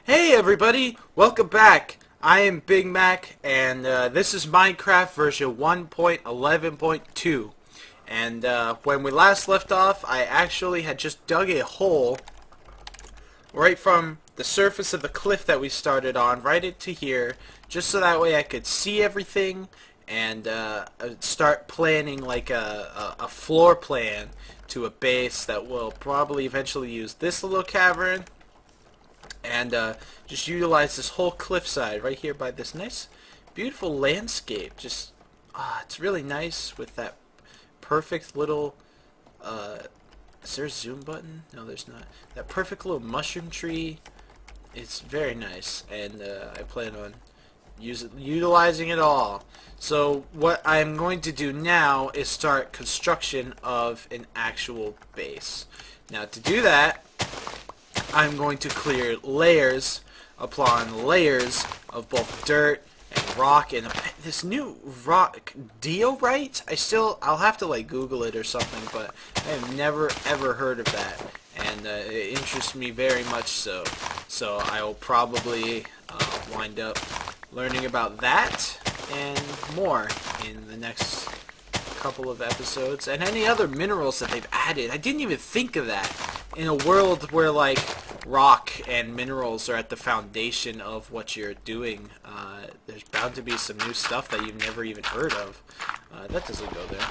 Hey everybody, welcome back. I am Big Mac, and this is Minecraft version 1.11.2. And when we last left off, I actually had just dug a hole right from the surface of the cliff that we started on right into here, just so that way I could see everything and start planning like a floor plan to a base that will probably eventually use this little cavern and just utilize this whole cliffside right here by this nice beautiful landscape. Just it's really nice with that perfect little is there a zoom button? No, there's not. That perfect little mushroom tree. It's very nice, and I plan on utilizing it all. So what I'm going to do now is start construction of an actual base. Now to do that, I'm going to clear layers upon layers of both dirt and rock and this new rock, Diorite. I'll have to like Google it or something, but I have never ever heard of that, and it interests me very much so. So I will probably wind up learning about that and more in the next couple of episodes, and any other minerals that they've added. I didn't even think of that. In a world where like rock and minerals are at the foundation of what you're doing, there's bound to be some new stuff that you've never even heard of. That doesn't go there.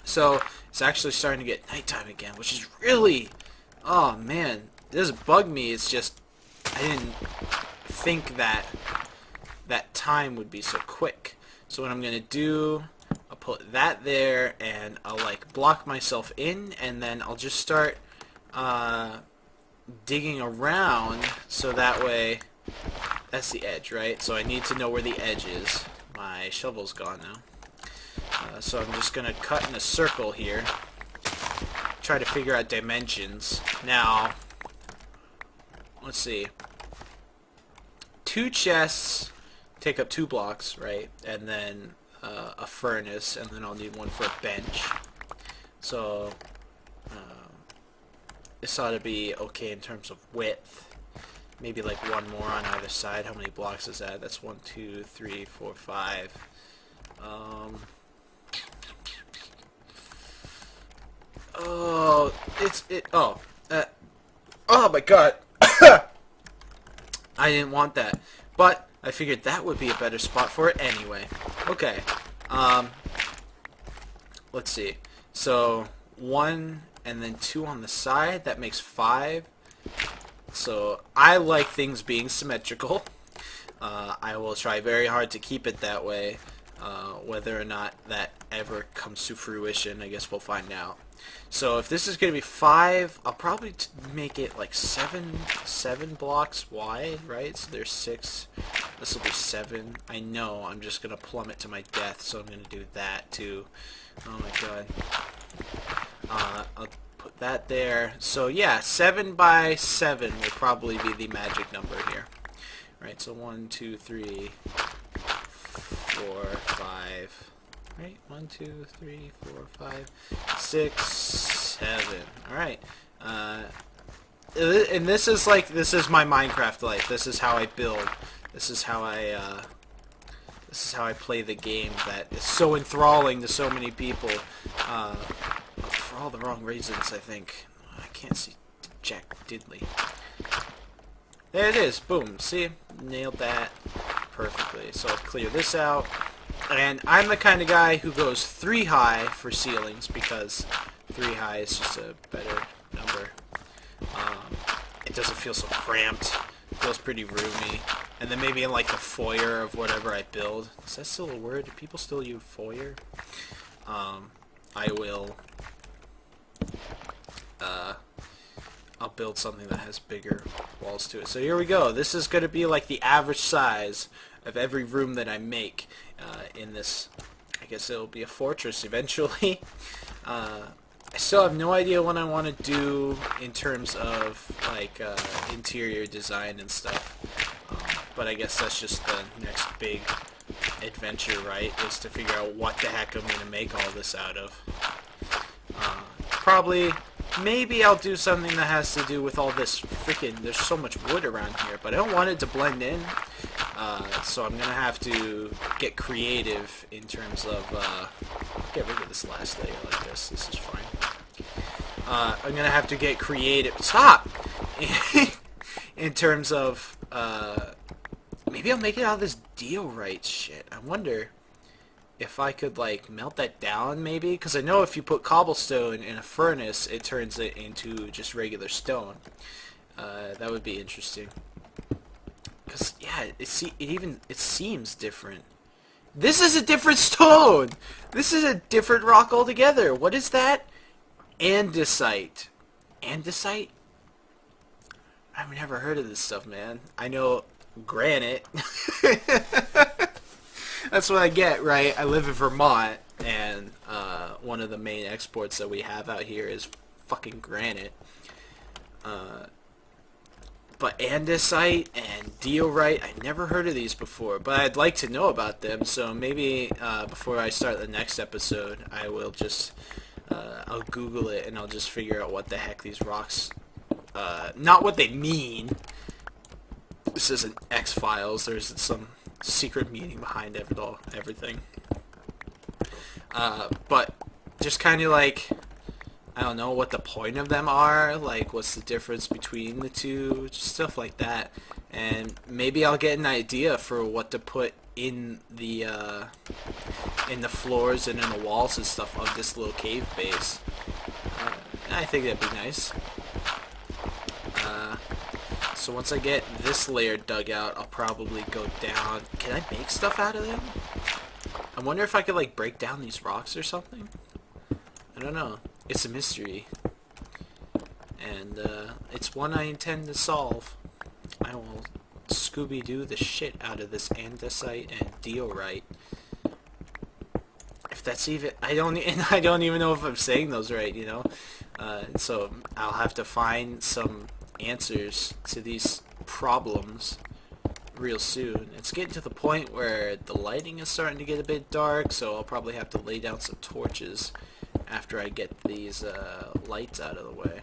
So it's actually starting to get nighttime again, which is really, oh man, it doesn't bug me. It's just I didn't think that time would be so quick. So what I'm gonna do, I'll put that there, and I'll like block myself in, and then I'll just start digging around, so that way that's the edge, right? So I need to know where the edge is. My shovel's gone now. So I'm just gonna cut in a circle here, try to figure out dimensions. Now let's see, 2 chests take up 2 blocks, right? And then a furnace, and then I'll need one for a bench. So this ought to be okay in terms of width. Maybe like one more on either side. How many blocks is that? That's 1, 2, 3, 4, 5. Oh, oh my god. I didn't want that, but I figured that would be a better spot for it anyway. Okay. Let's see. So 1 and then 2 on the side. That makes 5. So I like things being symmetrical. I will try very hard to keep it that way. Whether or not that ever comes to fruition, I guess we'll find out. So if this is going to be 5, I'll probably make it like 7 blocks wide, right? So there's 6. This will be 7. I know I'm just going to plummet to my death, so I'm going to do that too. Oh my god. I'll put that there. So yeah, 7 by 7 will probably be the magic number here. Right, so 1, 2, 3, 4, 5. Right, 1, 2, 3, 4, 5, 6, 7. Alright. And this is my Minecraft life. This is how I build. This is how I play the game that is so enthralling to so many people. For all the wrong reasons, I think. I can't see jack diddly. There it is. Boom. See? Nailed that perfectly. So I'll clear this out. And I'm the kind of guy who goes 3 high for ceilings, because 3 high is just a better number. It doesn't feel so cramped. It feels pretty roomy. And then maybe in like the foyer of whatever I build. Is that still a word? Do people still use foyer? I will I'll build something that has bigger walls to it. So here we go. This is going to be like the average size of every room that I make in this. I guess it'll be a fortress eventually. I still have no idea what I want to do in terms of like interior design and stuff. But I guess that's just the next big adventure, right? Is to figure out what the heck I'm going to make all this out of. Probably maybe I'll do something that has to do with all this freaking... There's so much wood around here, but I don't want it to blend in. So I'm gonna have to get creative in terms of... get rid of this last layer like this. This is fine. I'm gonna have to get creative. Stop! In terms of... maybe I'll make it out of this diorite shit. I wonder if I could, like, melt that down, maybe? Because I know if you put cobblestone in a furnace, it turns it into just regular stone. That would be interesting. Because, yeah, it seems different. This is a different stone! This is a different rock altogether. What is that? Andesite. Andesite? I've never heard of this stuff, man. I know granite. That's what I get, right? I live in Vermont, and one of the main exports that we have out here is fucking granite. But andesite and diorite, I never heard of these before, but I'd like to know about them, so maybe before I start the next episode, I will just, I'll Google it, and I'll just figure out what the heck these rocks, not what they mean. This isn't X-Files, there's some secret meaning behind everything. But just kind of like, I don't know what the point of them are, like what's the difference between the two, just stuff like that. And maybe I'll get an idea for what to put in the floors and in the walls and stuff of this little cave base. I think that'd be nice. So once I get this layer dug out, I'll probably go down. Can I make stuff out of them? I wonder if I could, like, break down these rocks or something? I don't know. It's a mystery. And, it's one I intend to solve. I will Scooby-Doo the shit out of this andesite and diorite. If that's even... I don't even know if I'm saying those right, you know? So I'll have to find some answers to these problems real soon. It's getting to the point where the lighting is starting to get a bit dark, so I'll probably have to lay down some torches after I get these lights out of the way.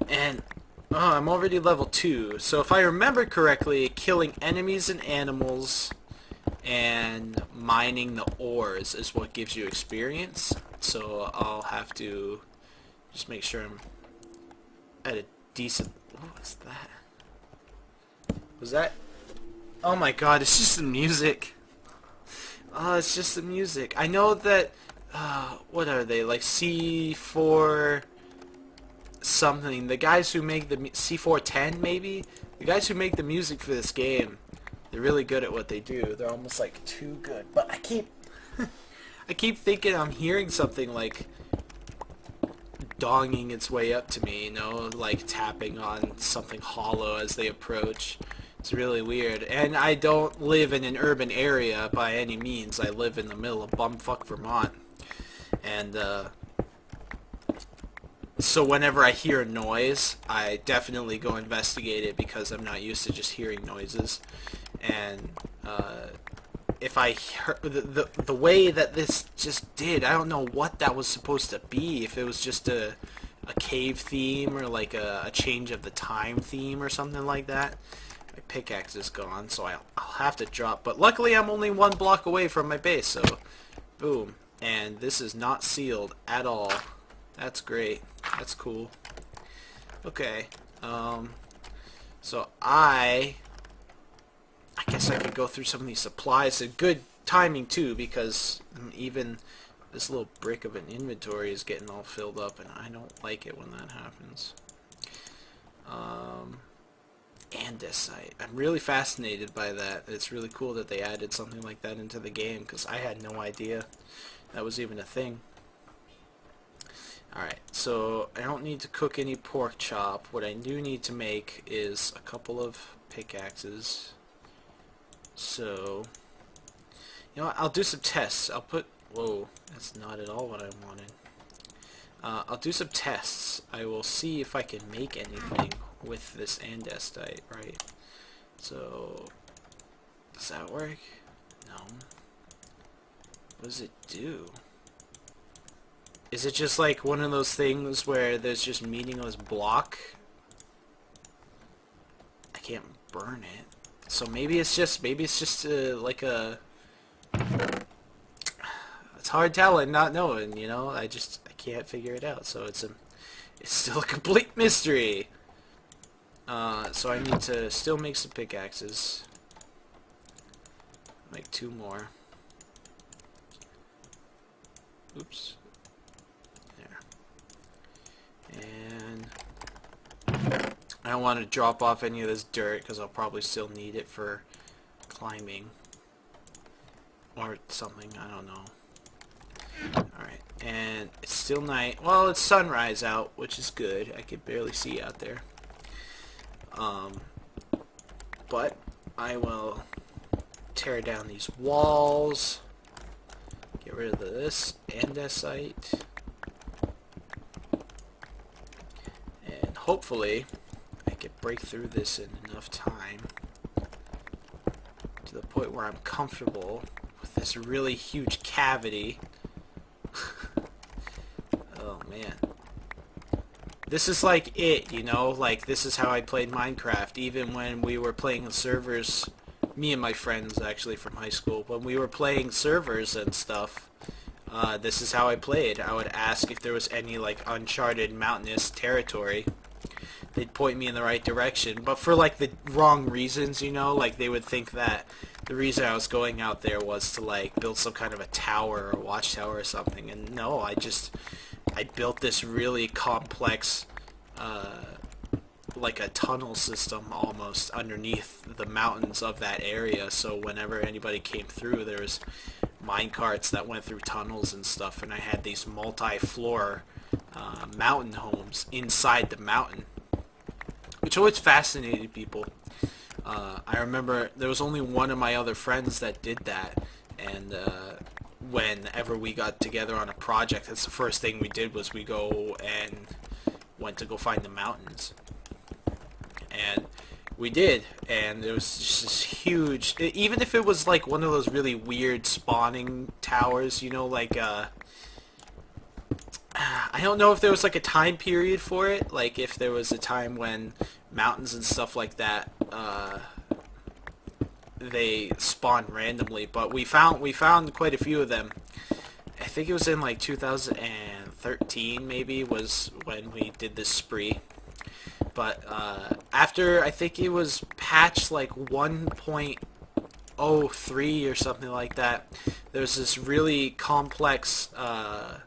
And I'm already level 2, so if I remember correctly, killing enemies and animals and mining the ores is what gives you experience, so I'll have to just make sure I'm at a decent... What was that? Was that... Oh my god, it's just the music. Oh, it's just the music. I know that... what are they? Like C4... something. The guys who make the... C410, maybe? The guys who make the music for this game, they're really good at what they do. They're almost, like, too good. But I keep... I keep thinking I'm hearing something, like... donging its way up to me, you know, like tapping on something hollow as they approach. It's really weird. And I don't live in an urban area by any means. I live in the middle of bumfuck Vermont. And so whenever I hear a noise, I definitely go investigate it because I'm not used to just hearing noises. And if I heard the way that this just did, I don't know what that was supposed to be. If it was just a cave theme or like a change of the time theme or something like that. My pickaxe is gone, so I'll have to drop. But luckily I'm only 1 block away from my base, so boom. And this is not sealed at all. That's great. That's cool. Okay. So I guess I could go through some of these supplies. It's good timing too, because even this little brick of an inventory is getting all filled up, and I don't like it when that happens. Andesite. I'm really fascinated by that. It's really cool that they added something like that into the game, because I had no idea that was even a thing. Alright, so I don't need to cook any pork chop. What I do need to make is a couple of pickaxes. So, you know what, I'll do some tests. I'll put... Whoa, that's not at all what I wanted. I'll do some tests. I will see if I can make anything with this andesite, right? So, does that work? No. What does it do? Is it just like one of those things where there's just meaningless block? I can't burn it. So maybe it's just like a. It's hard telling, not knowing. You know, I can't figure it out. So it's still a complete mystery. So I need to still make some pickaxes. Make 2 more. Oops. There. And I don't want to drop off any of this dirt because I'll probably still need it for climbing. Or something, I don't know. Alright, and it's still night. Well, it's sunrise out, which is good. I can barely see out there. But I will tear down these walls. Get rid of this andesite. And hopefully I can break through this in enough time to the point where I'm comfortable with this really huge cavity. Oh man. This is like it, you know? Like, this is how I played Minecraft, even when we were playing servers. Me and my friends, actually, from high school. When we were playing servers and stuff, this is how I played. I would ask if there was any, like, uncharted mountainous territory. They'd point me in the right direction, but for, like, the wrong reasons, you know? Like, they would think that the reason I was going out there was to, like, build some kind of a tower or watchtower or something. And no, I built this really complex, like a tunnel system almost underneath the mountains of that area, so whenever anybody came through, there was minecarts that went through tunnels and stuff, and I had these multi-floor mountain homes inside the mountain, which always fascinated people. I remember there was only one of my other friends that did that, and whenever we got together on a project, that's the first thing we did, was we went to go find the mountains. And we did, and it was just this huge, even if it was like one of those really weird spawning towers, you know, like, I don't know if there was like a time period for it, like if there was a time when mountains and stuff like that, they spawn randomly, but we found quite a few of them. I think it was in like 2013 maybe was when we did this spree. But after, I think it was patch like 1.03 or something like that, there's this really complex, no,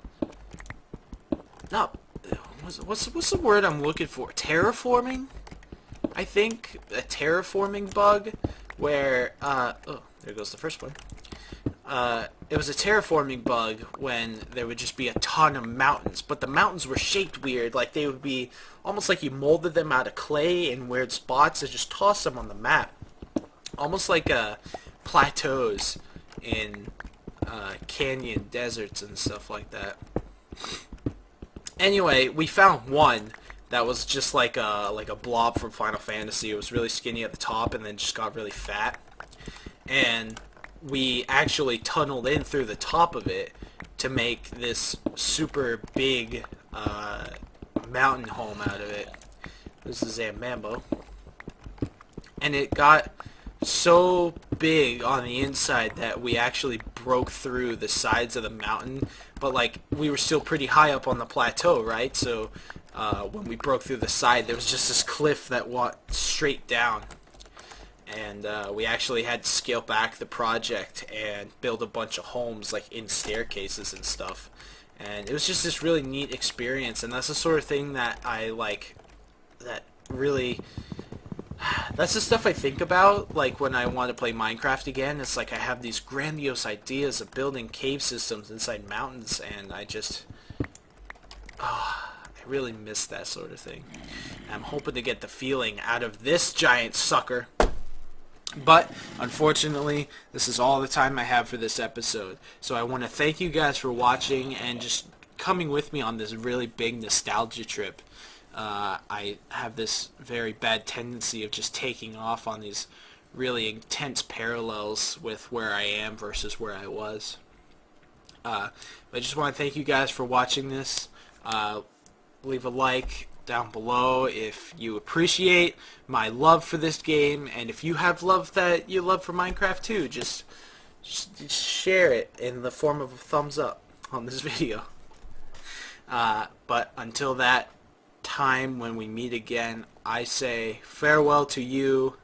what's the word I'm looking for? Terraforming? I think a terraforming bug where, oh, there goes the first one. It was a terraforming bug when there would just be a ton of mountains, but the mountains were shaped weird, like they would be almost like you molded them out of clay in weird spots and just tossed them on the map. Almost like plateaus in canyon deserts and stuff like that. Anyway, we found one that was just like a blob from Final Fantasy. It was really skinny at the top and then just got really fat. And we actually tunneled in through the top of it to make this super big mountain home out of it. This is Zambambo. And it got so big on the inside that we actually broke through the sides of the mountain, but like we were still pretty high up on the plateau, right? So when we broke through the side, there was just this cliff that went straight down. And we actually had to scale back the project and build a bunch of homes like in staircases and stuff. And it was just this really neat experience, and that's the sort of thing that I like, that really, that's the stuff I think about like when I want to play Minecraft again. It's like I have these grandiose ideas of building cave systems inside mountains, and I really miss that sort of thing. And I'm hoping to get the feeling out of this giant sucker. But, unfortunately, this is all the time I have for this episode. So I want to thank you guys for watching and just coming with me on this really big nostalgia trip. I have this very bad tendency of just taking off on these really intense parallels with where I am versus where I was. I just want to thank you guys for watching this. Leave a like down below if you appreciate my love for this game, and if you have love that you love for Minecraft too, just share it in the form of a thumbs up on this video. But until that time when we meet again, I say farewell to you,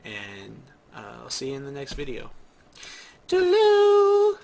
and I'll see you in the next video. Toodaloo!